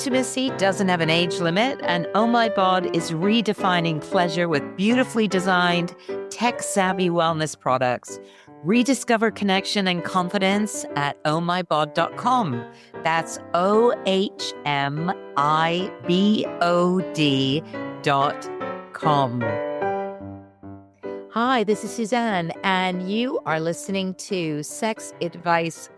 Intimacy doesn't have an age limit, and Oh My Bod is redefining pleasure with beautifully designed, tech-savvy wellness products. Rediscover connection and confidence at ohmybod.com. That's ohmibod.com. Hi, this is Suzanne, and you are listening to Sex Advice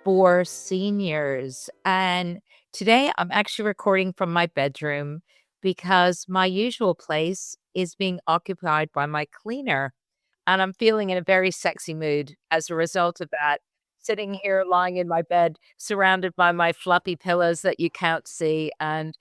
for Seniors. And today I'm actually recording from my bedroom because my usual place is being occupied by my cleaner. And I'm feeling in a very sexy mood as a result of that. Sitting here, lying in my bed, surrounded by my fluffy pillows that you can't see, and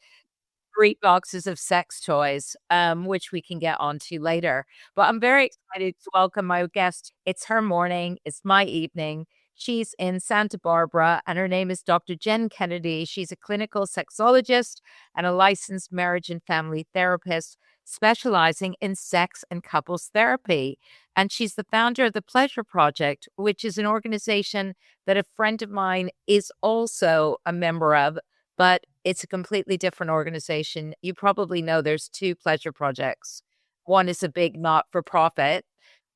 3 boxes of sex toys, which we can get onto later. But I'm very excited to welcome my guest. It's her morning. It's my evening. She's in Santa Barbara, and her name is Dr. Jenn Kennedy. She's a clinical sexologist and a licensed marriage and family therapist specializing in sex and couples therapy. And she's the founder of the Pleasure Project, which is an organization that a friend of mine is also a member of, but it's a completely different organization. You probably know there's 2 pleasure projects. One is a big not-for-profit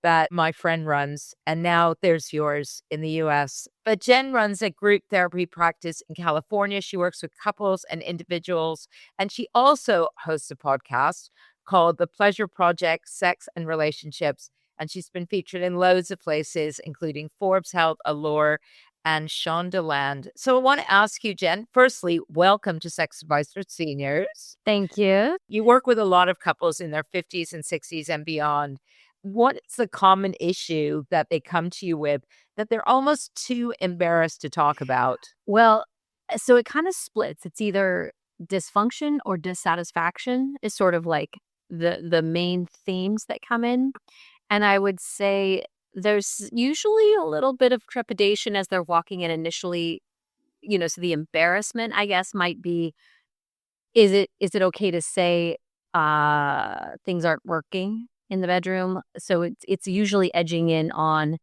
that my friend runs, and now there's yours in the US. But Jenn runs a group therapy practice in California. She works with couples and individuals, and she also hosts a podcast called The Pleasure Project, Sex and Relationships. And she's been featured in loads of places, including Forbes Health, Allure, and Shondaland. So I want to ask you, Jenn, firstly, welcome to Sex Advice for Seniors. Thank you. You work with a lot of couples in their 50s and 60s and beyond. What's the common issue that they come to you with that they're almost too embarrassed to talk about? Well, so it kind of splits. It's either dysfunction or dissatisfaction is sort of like the main themes that come in. And I would say there's usually a little bit of trepidation as they're walking in initially, so the embarrassment, I guess, might be, is it okay to say things aren't working in the bedroom? So it's usually edging in on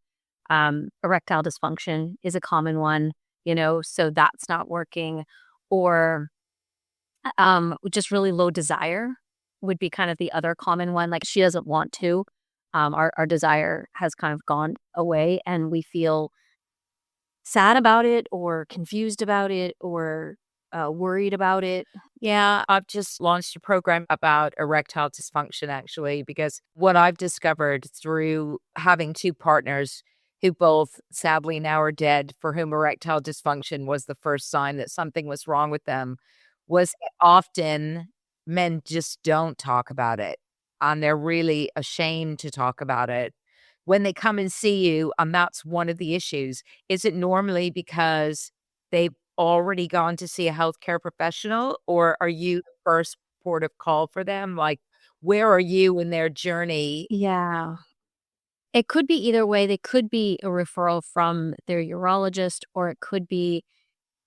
erectile dysfunction is a common one, so that's not working, or just really low desire would be kind of the other common one. Like she doesn't want to. Our desire has kind of gone away, and we feel sad about it, or confused about it, or worried about it. Yeah, I've just launched a program about erectile dysfunction, actually, because what I've discovered through having 2 partners who both sadly now are dead, for whom erectile dysfunction was the first sign that something was wrong with them, was often men just don't talk about it. And they're really ashamed to talk about it. When they come and see you, and that's one of the issues, is it normally because they've already gone to see a healthcare professional, or are you the first port of call for them? Like, where are you in their journey? Yeah. It could be either way. They could be a referral from their urologist, or it could be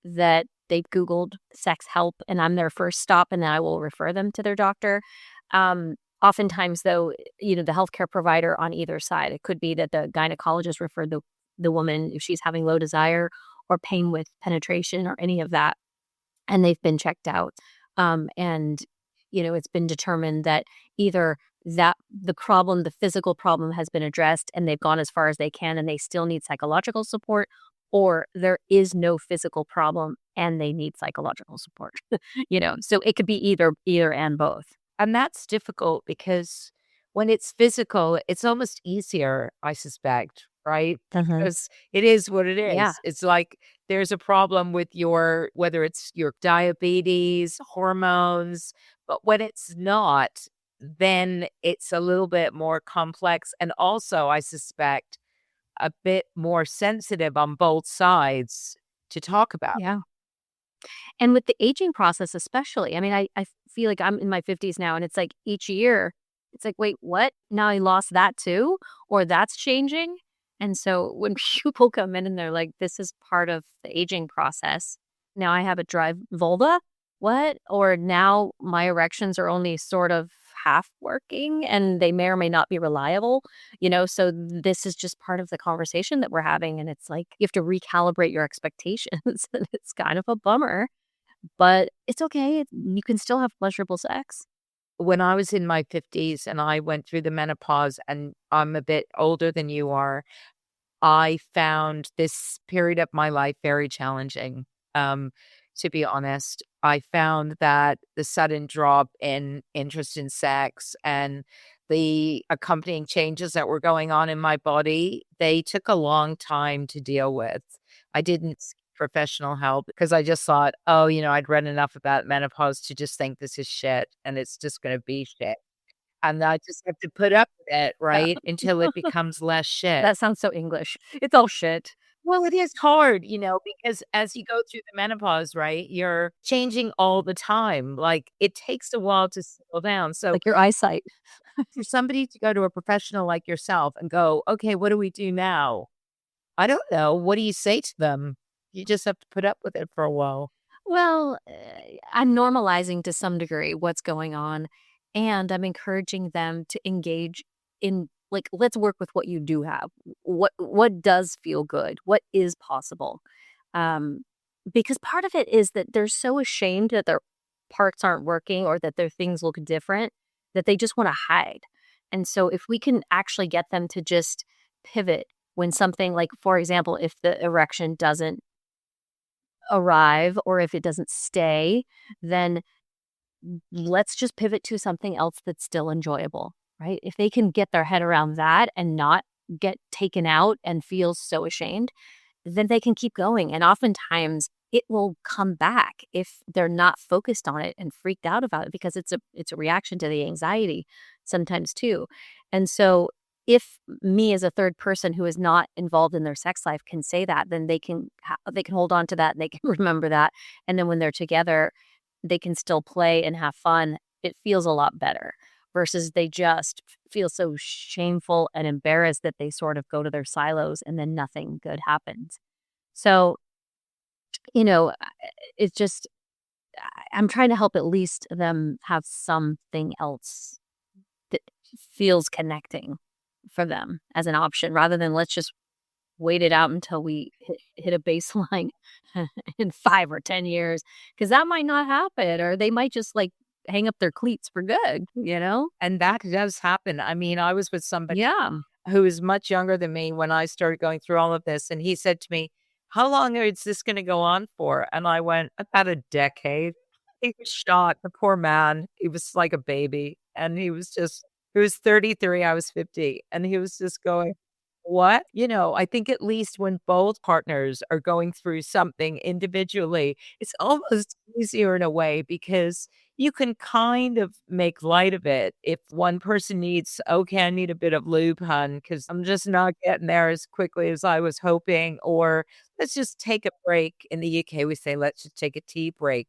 that they've Googled sex help and I'm their first stop, and then I will refer them to their doctor. Oftentimes, though, the healthcare provider on either side, it could be that the gynecologist referred the woman if she's having low desire or pain with penetration or any of that, and they've been checked out. And it's been determined that either that the physical problem has been addressed and they've gone as far as they can and they still need psychological support, or there is no physical problem and they need psychological support. So it could be either and both. And that's difficult because when it's physical, it's almost easier, I suspect, right? Because it is what it is. Yeah. It's like there's a problem with whether it's your diabetes, hormones, but when it's not, then it's a little bit more complex. And also, I suspect, a bit more sensitive on both sides to talk about. Yeah. And with the aging process especially, I mean, I feel like I'm in my 50s now, and it's like each year, it's like, wait, what? Now I lost that too? Or that's changing? And so when people come in and they're like, this is part of the aging process. Now I have a dry vulva. What? Or now my erections are only sort of half working and they may or may not be reliable, so this is just part of the conversation that we're having. And it's like, you have to recalibrate your expectations. And it's kind of a bummer. but it's okay. You can still have pleasurable sex. When I was in my 50s and I went through the menopause, and I'm a bit older than you are, I found this period of my life very challenging. Um, to be honest, I found that the sudden drop in interest in sex and the accompanying changes that were going on in my body, they took a long time to deal with. I didn't seek professional help because I just thought, oh, I'd read enough about menopause to just think this is shit and it's just going to be shit. And I just have to put up with it, Yeah. right? Until it becomes less shit. That sounds so English. It's all shit. Well, it is hard, because as you go through the menopause, right, you're changing all the time. Like, it takes a while to settle down. So, Like your eyesight. for somebody to go to a professional like yourself and go, "Okay, what do we do now?" I don't know. What do you say to them? You just have to put up with it for a while. Well, I'm normalizing to some degree what's going on, and I'm encouraging them to engage in like, let's work with what you do have. What does feel good? What is possible? Um, because part of it is that they're so ashamed that their parts aren't working or that their things look different that they just want to hide. And so, if we can actually get them to just pivot when something like, for example, if the erection doesn't arrive or if it doesn't stay, then let's just pivot to something else that's still enjoyable, right? If they can get their head around that and not get taken out and feel so ashamed, then they can keep going. And oftentimes it will come back if they're not focused on it and freaked out about it because it's a reaction to the anxiety sometimes too. And so if me as a third person who is not involved in their sex life can say that, then they can hold on to that and they can remember that. And then when they're together, they can still play and have fun. It feels a lot better versus they just feel so shameful and embarrassed that they sort of go to their silos and then nothing good happens. So, you know, it's just I'm trying to help at least them have something else that feels connecting for them as an option rather than let's just wait it out until we hit a baseline in 5 or 10 years because that might not happen or they might just like hang up their cleats for good, you know? And that does happen. I mean, I was with somebody Yeah. who is much younger than me when I started going through all of this, and he said to me, "How long is this gonna go on for?" And I went, "About a decade." He was shocked, the poor man. He was like a baby, and he was 33, I was 50, and he was just going, "What?" I think at least when both partners are going through something individually, it's almost easier in a way because you can kind of make light of it. If one person needs, "Okay, I need a bit of lube, hun, because 'cause I'm just not getting there as quickly as I was hoping," or, "Let's just take a break." In the UK, we say, "Let's just take a tea break,"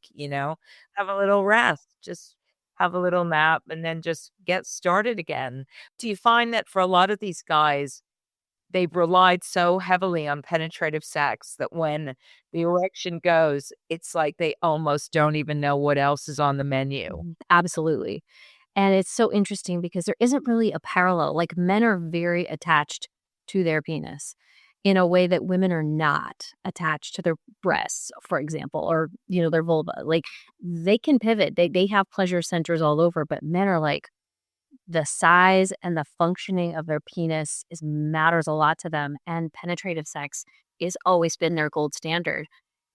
Have a little rest, just have a little nap, and then just get started again. Do you find that for a lot of these guys, they've relied so heavily on penetrative sex that when the erection goes, it's like they almost don't even know what else is on the menu? Absolutely. And it's so interesting because there isn't really a parallel. Like men are very attached to their penis in a way that women are not attached to their breasts, for example, or their vulva. Like they can pivot. They have pleasure centers all over, but men are like the size and the functioning of their penis is matters a lot to them, and penetrative sex is always been their gold standard.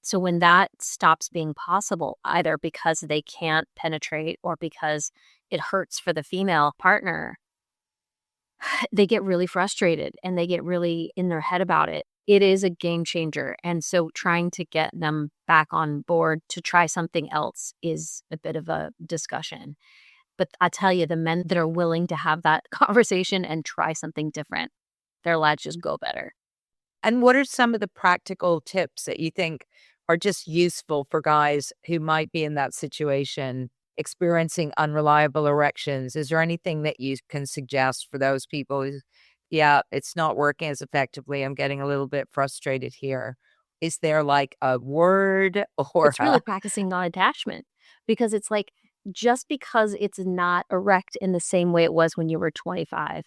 So when that stops being possible, either because they can't penetrate or because it hurts for the female partner, they get really frustrated and they get really in their head about it. It is a game changer. And so trying to get them back on board to try something else is a bit of a discussion. But I tell you, the men that are willing to have that conversation and try something different, their lives just go better. And what are some of the practical tips that you think are just useful for guys who might be in that situation, experiencing unreliable erections? Is there anything that you can suggest for those people who, yeah, it's not working as effectively. I'm getting a little bit frustrated here. Is there like a word or It's really practicing non-attachment because it's like just because it's not erect in the same way it was when you were 25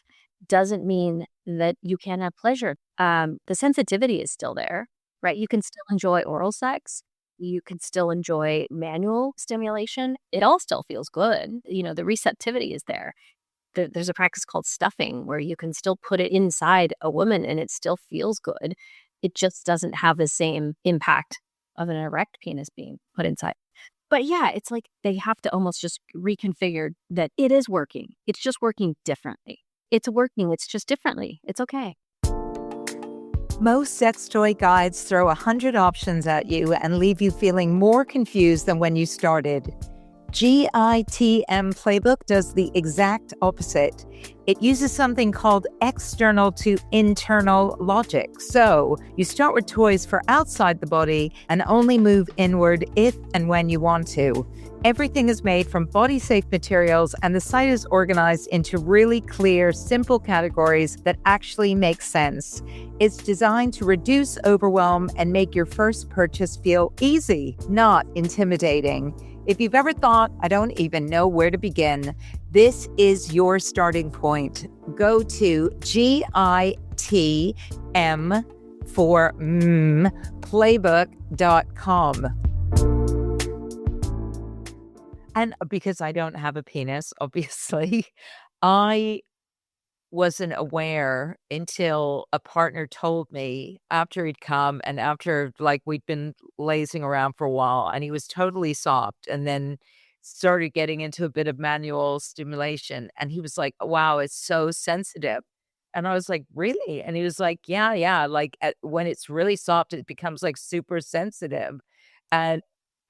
doesn't mean that you can't have pleasure. The sensitivity is still there, right? You can still enjoy oral sex. you can still enjoy manual stimulation. It all still feels good. The receptivity is there. There's a practice called stuffing where you can still put it inside a woman and it still feels good. It just doesn't have the same impact of an erect penis being put inside. But yeah, it's like they have to almost just reconfigure that it is working. It's just working differently. It's working. It's just differently. It's okay. Most sex toy guides throw 100 options at you and leave you feeling more confused than when you started. GITM Playbook does the exact opposite. It uses something called external to internal logic. So you start with toys for outside the body and only move inward if and when you want to. Everything is made from body-safe materials, and the site is organized into really clear, simple categories that actually make sense. It's designed to reduce overwhelm and make your first purchase feel easy, not intimidating. If you've ever thought, I don't even know where to begin, this is your starting point. Go to GITM for playbook.com. And because I don't have a penis, obviously, I wasn't aware until a partner told me after he'd come and after we'd been lazing around for a while, and he was totally soft and then started getting into a bit of manual stimulation, and he was like, wow, it's so sensitive. And I was like, really? And he was like, yeah, when it's really soft it becomes super sensitive. And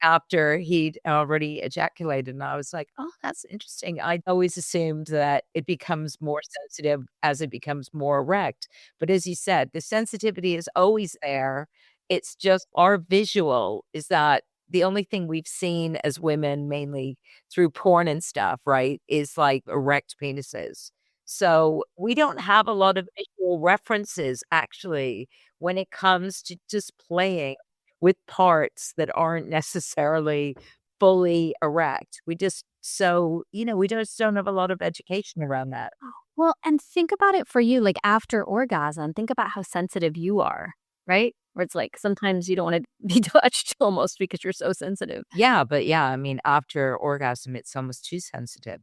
after he'd already ejaculated, and I was like, "Oh, that's interesting." I always assumed that it becomes more sensitive as it becomes more erect, but as you said, the sensitivity is always there. It's just our visual is that the only thing we've seen as women, mainly through porn and stuff, right, is, erect penises. So, we don't have a lot of visual references, actually, when it comes to just playing with parts that aren't necessarily fully erect. We just don't have a lot of education around that. Well, and think about it for you, like after orgasm, think about how sensitive you are, right? Where it's like sometimes you don't want to be touched almost because you're so sensitive. Yeah, but yeah, I mean, after orgasm, it's almost too sensitive,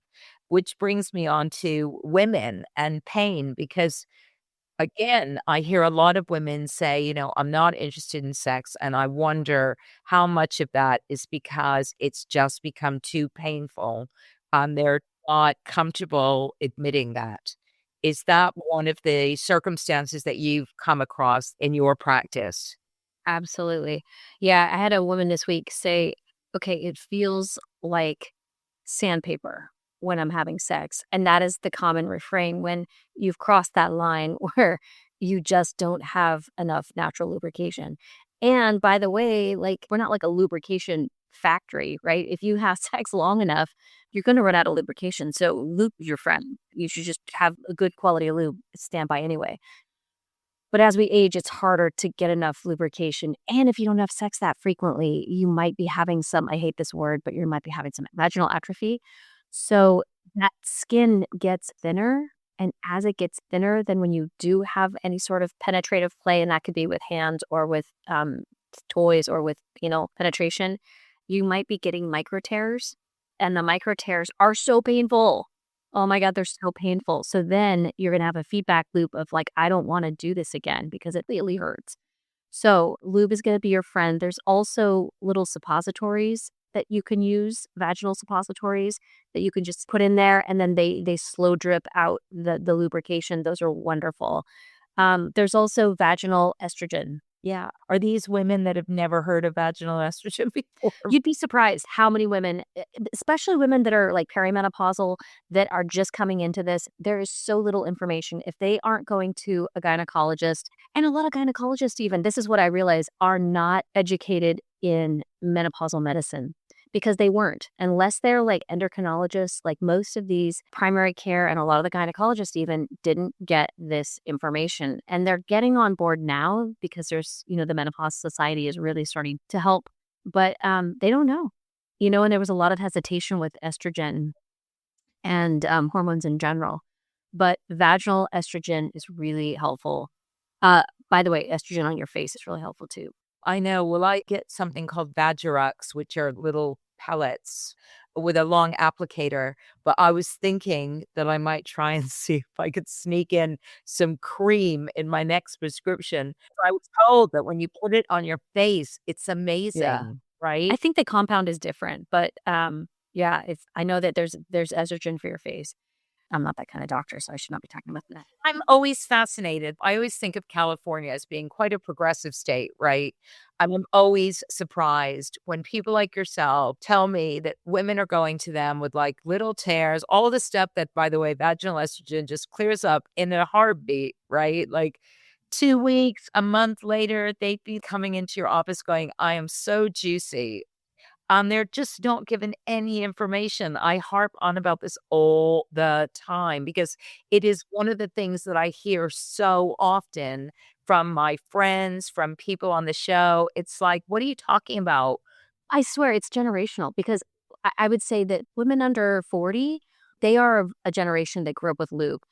which brings me on to women and pain because again, I hear a lot of women say, "I'm not interested in sex," and I wonder how much of that is because it's just become too painful, and they're not comfortable admitting that. Is that one of the circumstances that you've come across in your practice? Absolutely. Yeah, I had a woman this week say, "Okay, it feels like sandpaper when I'm having sex." And that is the common refrain when you've crossed that line where you just don't have enough natural lubrication. And by the way, we're not like a lubrication factory, right? If you have sex long enough, you're going to run out of lubrication. So lube is your friend. You should just have a good quality lube standby anyway. But as we age, it's harder to get enough lubrication. And if you don't have sex that frequently, you might be having some, I hate this word, but you might be having some vaginal atrophy. So that skin gets thinner. And as it gets thinner, then when you do have any sort of penetrative play, and that could be with hands or with toys or with, penetration, you might be getting micro tears. And the micro tears are so painful. Oh my god, they're so painful. So then you're gonna have a feedback loop of I don't wanna do this again because it really hurts. So lube is gonna be your friend. There's also little suppositories that you can use, vaginal suppositories that you can just put in there and then they slow drip out the lubrication. Those are wonderful. There's also vaginal estrogen. Yeah. Are these women that have never heard of vaginal estrogen before? You'd be surprised how many women, especially women that are perimenopausal, that are just coming into this. There is so little information. If they aren't going to a gynecologist, and a lot of gynecologists even, this is what I realize, are not educated in menopausal medicine because they weren't. Unless they're endocrinologists, most of these primary care and a lot of the gynecologists even didn't get this information. And they're getting on board now because there's, the Menopause Society is really starting to help, but they don't know, and there was a lot of hesitation with estrogen and hormones in general. But vaginal estrogen is really helpful. Uh, by the way, estrogen on your face is really helpful too. I know. Well, I get something called Vagirux, which are little pellets with a long applicator. But I was thinking that I might try and see if I could sneak in some cream in my next prescription. I was told that when you put it on your face, it's Yeah. amazing, I right? think the compound is different, but, yeah, it's I know that there's estrogen for your face. I'm not that kind of doctor, so I should not be talking about that. I'm always fascinated. I always think of California as being quite a progressive state, right? I'm always surprised when people like yourself tell me that women are going to them with like little tears, all of the stuff that, by the way, vaginal estrogen just clears up in a heartbeat, right? Like 2 weeks, a month later, they'd be coming into your office going, I am so juicy. They're just not given any information. I harp on about this all the time because it is one of the things that I hear so often from my friends, from people on the show. It's like, "What are you talking about?" I swear it's generational because I would say that women under 40, they are of a generation that grew up with lube.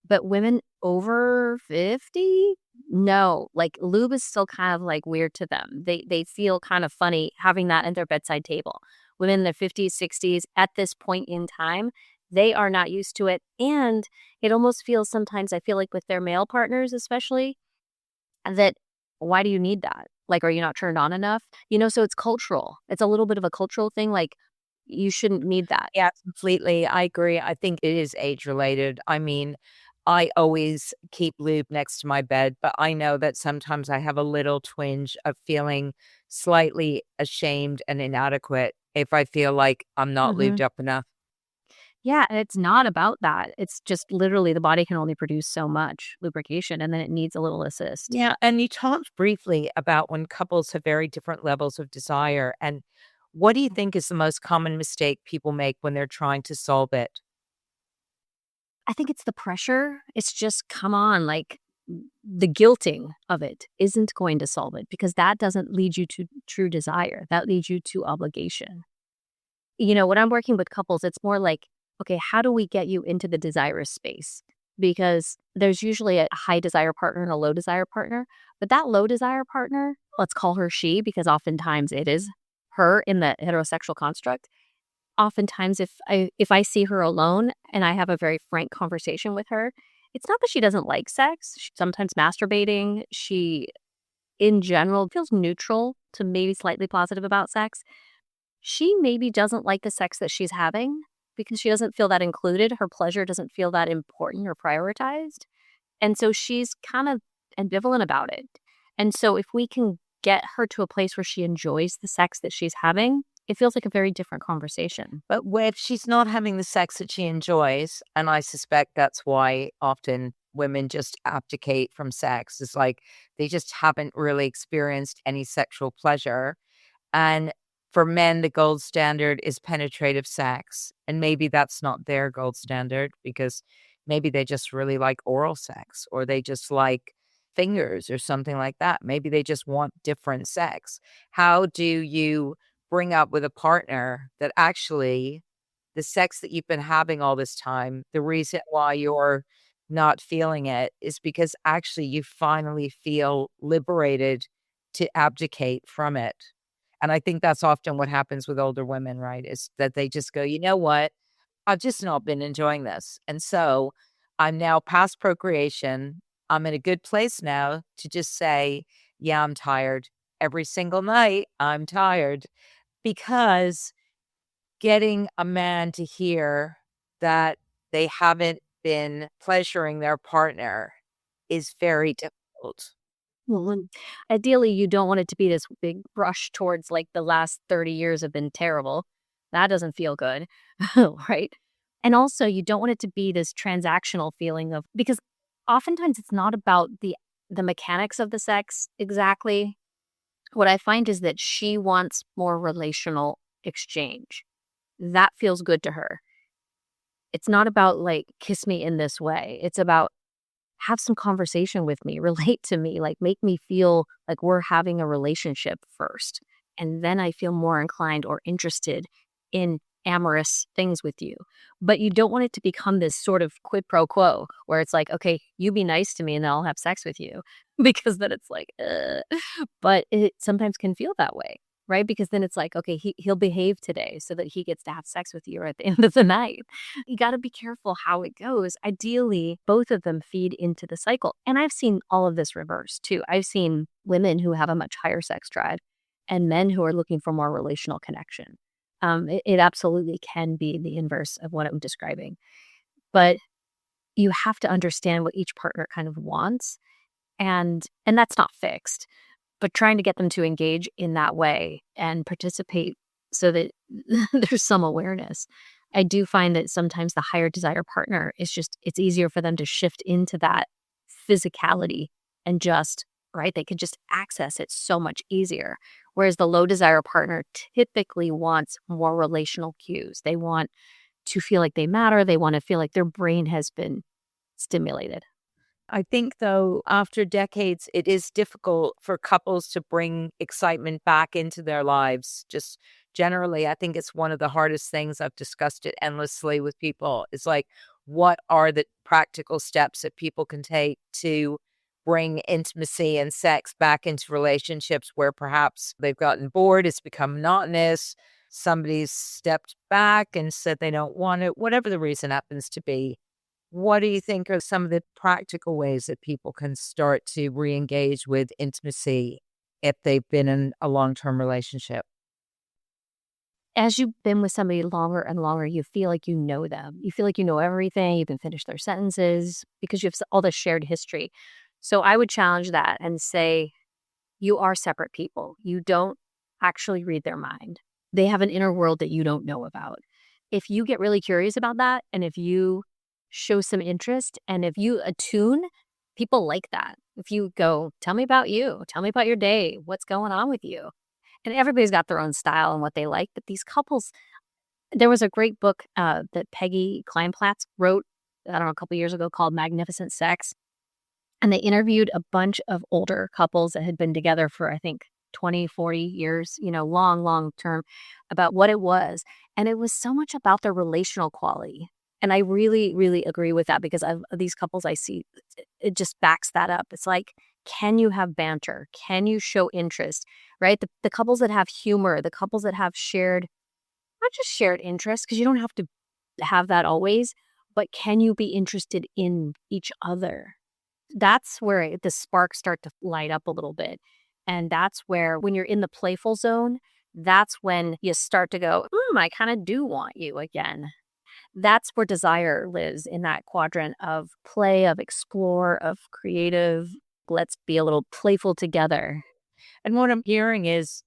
But women over 50? No, like, lube is still kind of, like, weird to them. They feel kind of funny having that at their bedside table. Women in their 50s, 60s, at this point in time, they are not used to it, and it almost feels sometimes I feel like with their male partners especially, that, "Why do you need that? Like, are you not turned on enough?" So it's cultural. It's a little bit of a cultural thing, like, you shouldn't need that. Yeah, completely. I agree. I think it is age related. I mean, I always keep lube next to my bed, but I know that sometimes I have a little twinge of feeling slightly ashamed and inadequate if I feel like I'm not lubed Mhm. up enough. Yeah, and it's not about that. It's just literally the body can only produce so much lubrication, and then it needs a little assist. Yeah, and you talked briefly about when couples have very different levels of desire. And what do you think is the most common mistake people make when they're trying to solve it? I think it's the pressure. It's just, come on, like, the guilting of it isn't going to solve it because that doesn't lead you to true desire. That leads you to obligation. When I'm working with couples, it's more like, okay, how do we get you into the desirous space? Because there's usually a high desire partner and a low desire partner. But that low desire partner, let's call her she, because oftentimes it is her in the heterosexual construct. Oftentimes, if I see her alone and I have a very frank conversation with her, it's not that she doesn't like sex. She's sometimes masturbating. She, in general, feels neutral to maybe slightly positive about sex. She maybe doesn't like the sex that she's having because she doesn't feel that included. Her pleasure doesn't feel that important or prioritized. And so she's kind of ambivalent about it. And so if we can get her to a place where she enjoys the sex that she's having, it feels like a very different conversation. But if she's not having the sex that she enjoys, and I suspect that's why often women just abdicate from sex, is like they just haven't really experienced any sexual pleasure. And for men, the gold standard is penetrative sex. And maybe that's not their gold standard because maybe they just really like oral sex or they just like fingers or something like that. Maybe they just want different sex. How do you bring up with a partner that actually the sex that you've been having all this time, the reason why you're not feeling it is because actually you finally feel liberated to abdicate from it. And I think that's often what happens with older women, right? Is that they just go, you know what? I've just not been enjoying this. And so I'm now past procreation. I'm in a good place now to just say, yeah, I'm tired. Every single night, I'm tired because getting a man to hear that they haven't been pleasuring their partner is very difficult. Well, and ideally, you don't want it to be this big rush towards like the last 30 years have been terrible. That doesn't feel good, right? And also, you don't want it to be this transactional feeling of because oftentimes it's not about the mechanics of the sex exactly. What I find is that she wants more relational exchange. That feels good to her. It's not about like kiss me in this way. It's about have some conversation with me, relate to me, like make me feel like we're having a relationship first. And then I feel more inclined or interested in amorous things with you. But you don't want it to become this sort of quid pro quo where it's like, okay, you be nice to me and then I'll have sex with you. Because then it's like, but it sometimes can feel that way, right? Because then it's like, okay, he'll behave today so that he gets to have sex with you at the end of the night. You got to be careful how it goes. Ideally, both of them feed into the cycle. And I've seen all of this reverse too. I've seen women who have a much higher sex drive and men who are looking for more relational connection. It absolutely can be the inverse of what I'm describing. But you have to understand what each partner kind of wants, and that's not fixed, but trying to get them to engage in that way and participate so that there's some awareness. I do find that sometimes the higher desire partner is just, it's easier for them to shift into that physicality and just, right? They could just access it so much easier. Whereas the low desire partner typically wants more relational cues. They want to feel like they matter. They want to feel like their brain has been stimulated. I think, though, after decades, it is difficult for couples to bring excitement back into their lives. Just generally, I think it's one of the hardest things. I've discussed it endlessly with people. It's like, what are the practical steps that people can take to bring intimacy and sex back into relationships where perhaps they've gotten bored, it's become monotonous, somebody's stepped back and said they don't want it, whatever the reason happens to be. What do you think are some of the practical ways that people can start to re-engage with intimacy if they've been in a long-term relationship? As you've been with somebody longer and longer, you feel like you know them. You feel like you know everything. You can finish their sentences because you have all this shared history. So I would challenge that and say, you are separate people. You don't actually read their mind. They have an inner world that you don't know about. If you get really curious about that, and if you show some interest, and if you attune, people like that. If you go, tell me about you, tell me about your day, what's going on with you. And everybody's got their own style and what they like. But these couples, there was a great book that Peggy Kleinplatz wrote, I don't know, a couple years ago called Magnificent Sex. And they interviewed a bunch of older couples that had been together for, I think, 20, 40 years, long, long term, about what it was. And it was so much about their relational quality. And I really, really agree with that because these couples I see, it just backs that up. It's like, can you have banter? Can you show interest? Right? The couples that have humor, the couples that have shared, not just shared interest, because you don't have to have that always, but can you be interested in each other? That's where the sparks start to light up a little bit. And that's where, when you're in the playful zone, that's when you start to go, I kind of do want you again. That's where desire lives, in that quadrant of play, of explore, of creative. Let's be a little playful together. And what I'm hearing is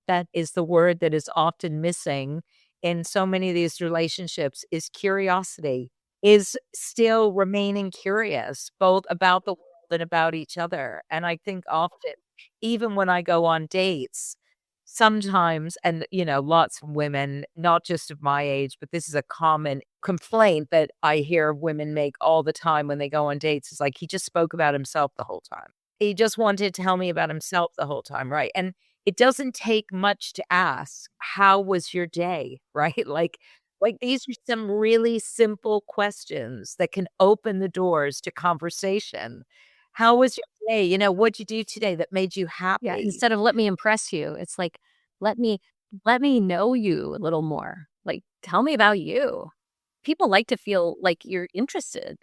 that is the word that is often missing in so many of these relationships is curiosity, is still remaining curious, both about the world and about each other. And I think often, even when I go on dates, sometimes, and lots of women, not just of my age, but this is a common complaint that I hear women make all the time when they go on dates, is like, he just spoke about himself the whole time. He just wanted to tell me about himself the whole time, right? And it doesn't take much to ask, "How was your day?" Right? Like, these are some really simple questions that can open the doors to conversation. "How was your day?" "What'd you do today that made you Yeah, happy?" instead of let me impress you, it's like, let me let me know you a little more. Like, tell me about you. People like to feel like you're interested.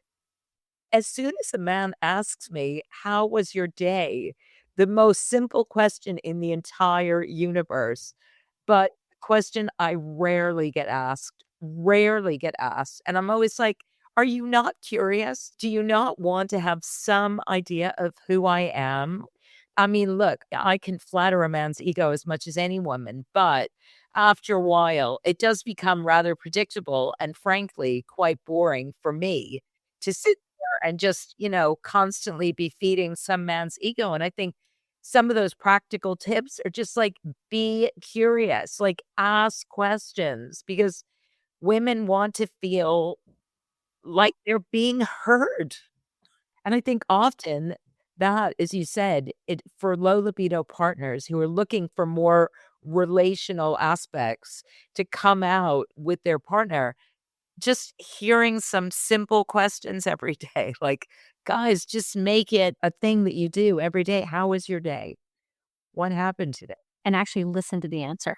As soon as a man asks me, "How was your day?" the most simple question in the entire universe, but a question I rarely get asked, and I'm always like, "Are you not curious? Do you not want to have some idea of who I am?" I mean, look, I can flatter a man's ego as much as any woman, but after a while, it does become rather predictable and frankly quite boring for me to sit there and just, constantly be feeding some man's ego. And I think some of those practical tips are just like, be curious, like ask questions because women want to feel like they're being heard. And I think often that, as you said, it for low libido partners who are looking for more relational aspects to come out with their partner, just hearing some simple questions every day, like, guys, just make it a thing that you do every day. How was your day? What happened today? And actually listen to the answer.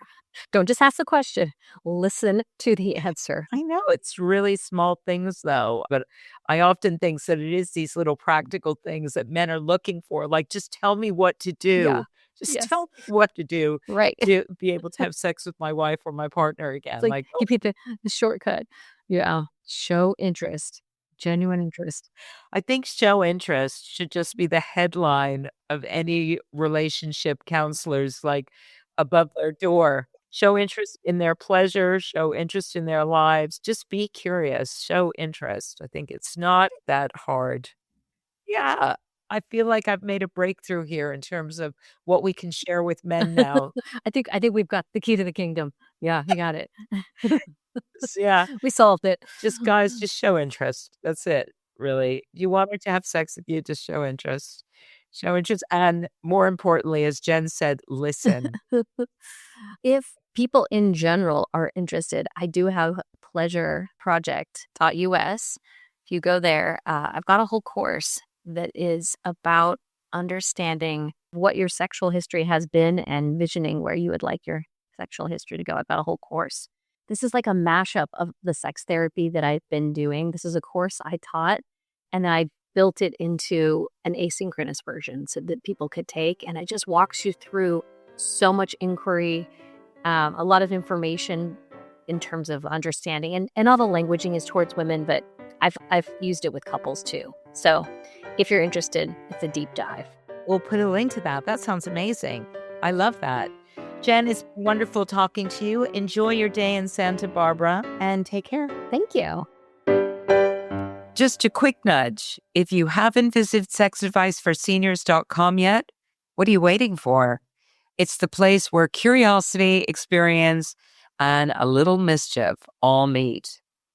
Don't just ask the question, listen to the answer. I know it's really small things though, but I often think that it is these little practical things that men are looking for. Like, just tell me what to Yeah. do. Just Yes. tell me what to do Right. to be able to have sex with my wife or my partner It's again. like Like, you pick the shortcut. Yeah. Show interest, genuine interest. I think show interest should just be the headline of any relationship counselors, like, above their door. Show interest in their pleasure, show interest in their lives, just be curious, show interest. I think it's not that hard. Yeah, I feel like I've made a breakthrough here in terms of what we can share with men now. I think we've got the key to the kingdom. Yeah, you got it. Yeah. We solved it. Just guys, just show interest. That's it, really. You want her to have sex with you, just show interest. Show interest, and more importantly, as Jen said, listen. If people in general are interested, I do have Pleasure Project US. If you go there, I've got a whole course that is about understanding what your sexual history has been and visioning where you would like your sexual history to go. I've got a whole course. This is like a mashup of the sex therapy that I've been doing. This is a course I taught, and I built it into an asynchronous version so that people could take. And it just walks you through so much inquiry, a lot of information in terms of understanding, and all the languaging is towards women, but I've used it with couples too. So if you're interested, it's a deep dive. We'll put a link to that. That sounds amazing. I love that. Jen, it's wonderful talking to you. Enjoy your day in Santa Barbara and take care. Thank you. Just a quick nudge. If you haven't visited sexadviceforseniors.com yet, what are you waiting for? It's the place where curiosity, experience, and a little mischief all meet.